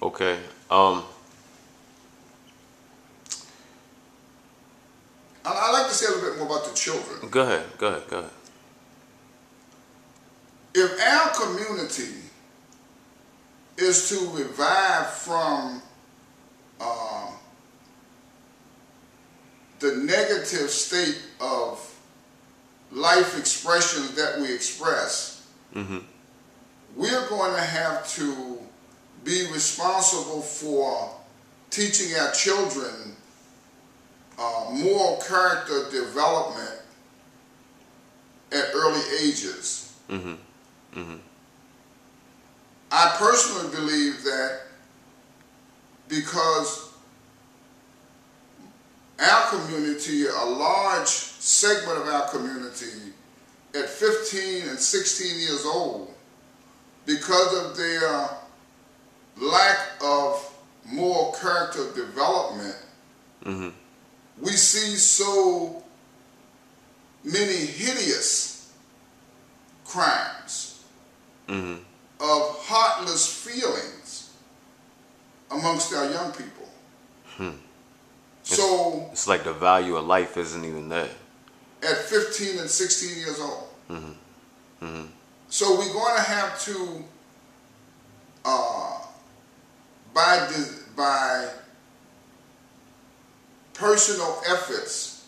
Okay. I'd like to say a little bit more about the children. Go ahead. Go ahead. Go ahead. If our community is to revive from the negative state of life expressions that we express, we're going to have to be responsible for teaching our children moral character development at early ages. I personally believe that because our community, a large segment of our community, at 15 and 16 years old, because of their lack of moral character development, we see so many hideous crimes of heartless feelings amongst our young people. So it's like the value of life isn't even there. At 15 and 16 years old. So we're going to have to, by personal efforts,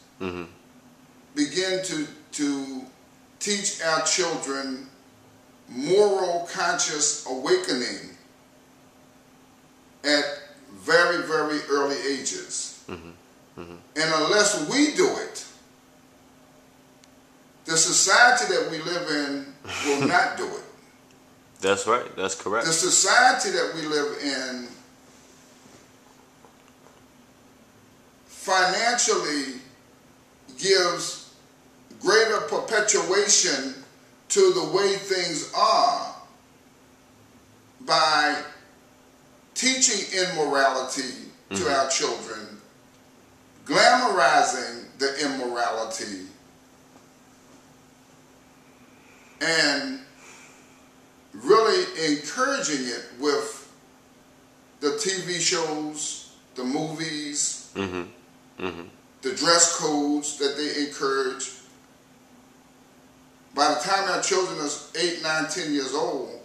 begin to teach our children moral conscious awakening at very, very early ages. And unless we do it, the society that we live in will not do it. That's right. That's correct. The society that we live in financially gives greater perpetuation to the way things are by teaching immorality to our children, glamorizing the immorality, and really encouraging it with the TV shows, the movies, the dress codes that they encourage. By the time our children are 8, 9, 10 years old,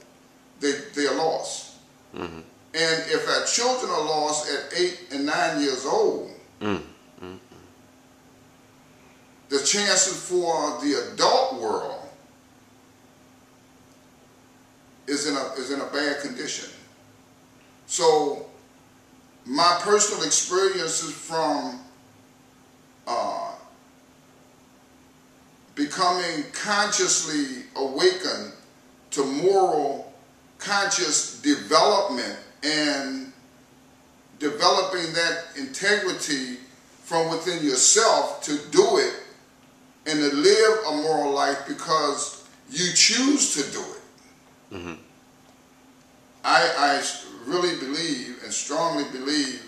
they are lost. And if our children are lost at 8 and 9 years old, the chances for the adult world is in a bad condition. So my personal experiences from becoming consciously awakened to moral conscious development and developing that integrity from within yourself to do it and to live a moral life because you choose to do it. I really believe and strongly believe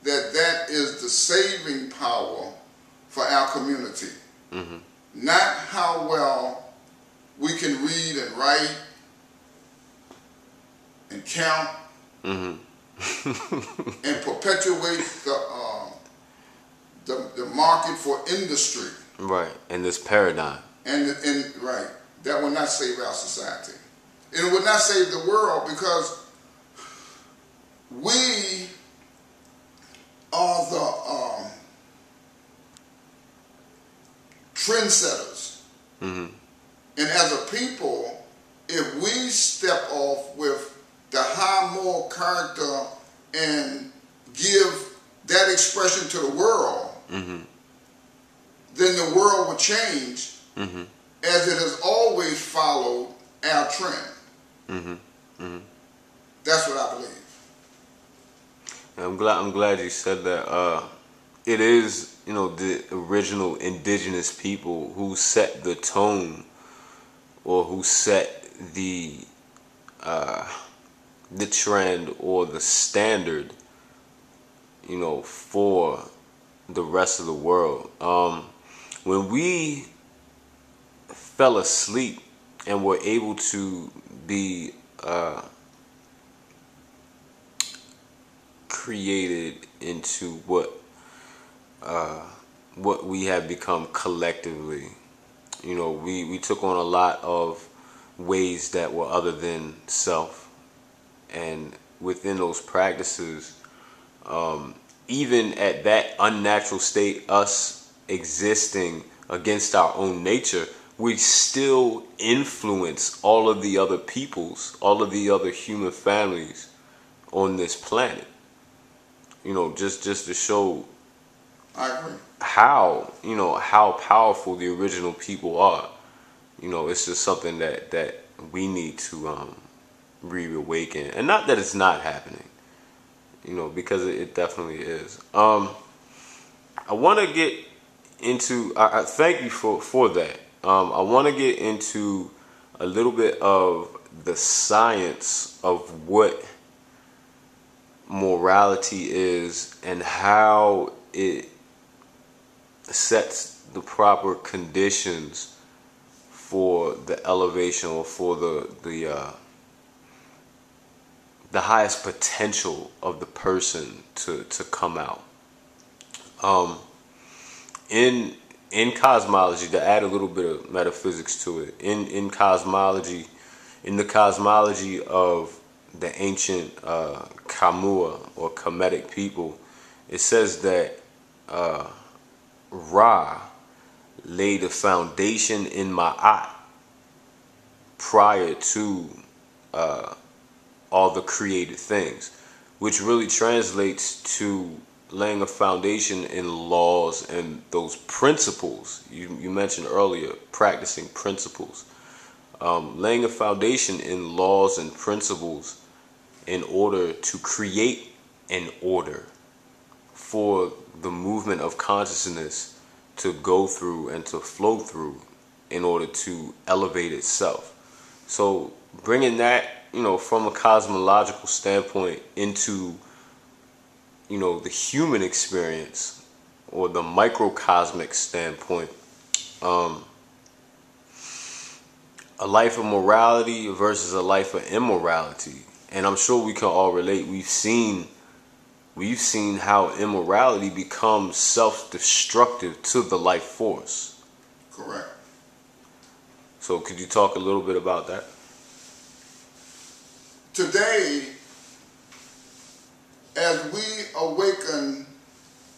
that that is the saving power for our community. Not how well we can read and write and count and perpetuate the market for industry. Right, in this paradigm. And right, that will not save our society. And it will not save the world because we are the trendsetters. And as a people, if we step off with the high moral character and give that expression to the world, then the world will change as it has always followed our trend. That's what I believe. I'm glad you said that. It is, the original indigenous people who set the tone, or who set the trend or the standard, for the rest of the world. When we fell asleep and were able to be created into what we have become collectively. You know, we took on a lot of ways that were other than self, and within those practices, even at that unnatural state, us existing against our own nature, we still influence all of the other peoples, all of the other human families on this planet. You know, just to show I agree. how powerful the original people are. You know, it's just something that we need to reawaken, and not that it's not happening. You know, because it definitely is. I want to get into. I thank you for that. I want to get into a little bit of the science of what morality is and how it sets the proper conditions for the elevation, or for the highest potential of the person to come out. In cosmology, to add a little bit of metaphysics to it, in cosmology, in the cosmology of the ancient Kamua or Kemetic people, it says that Ra laid a foundation in Ma'at prior to all the created things, which really translates to laying a foundation in laws and those principles. You mentioned earlier, practicing principles. Laying a foundation in laws and principles in order to create an order for the movement of consciousness to go through and to flow through in order to elevate itself. So bringing that, you know, from a cosmological standpoint into, you know, the human experience or the microcosmic standpoint, a life of morality versus a life of immorality. And I'm sure we can all relate. We've seen how immorality becomes self-destructive to the life force. Correct. So could you talk a little bit about that? Today, as we awaken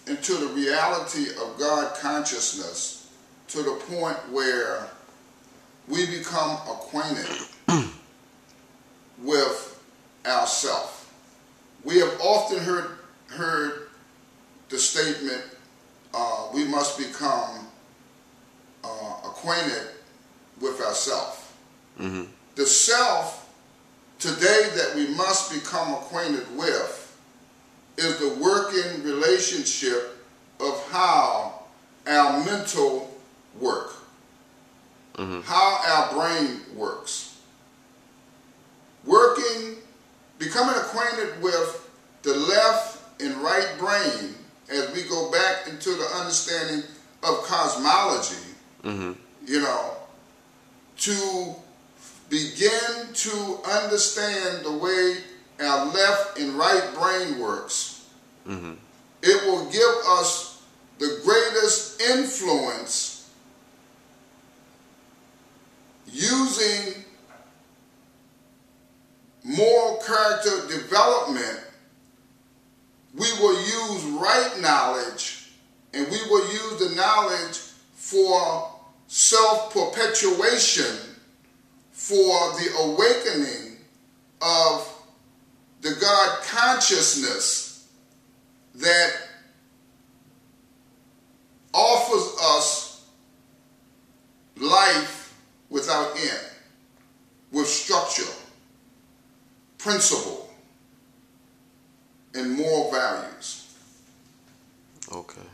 into the reality of God consciousness to the point where we become acquainted with ourself. We have often heard the statement, we must become acquainted with ourself. Mm-hmm. The self today that we must become acquainted with is the working relationship of how our mental work, how our brain works. Becoming acquainted with the left and right brain as we go back into the understanding of cosmology, you know, to begin to understand the way our left and right brain works, it will give us the greatest influence using moral character development. We will use right knowledge, and we will use the knowledge for self-perpetuation, for the awakening of the God consciousness that offers us life without end, with structure, principle, and moral values. Okay.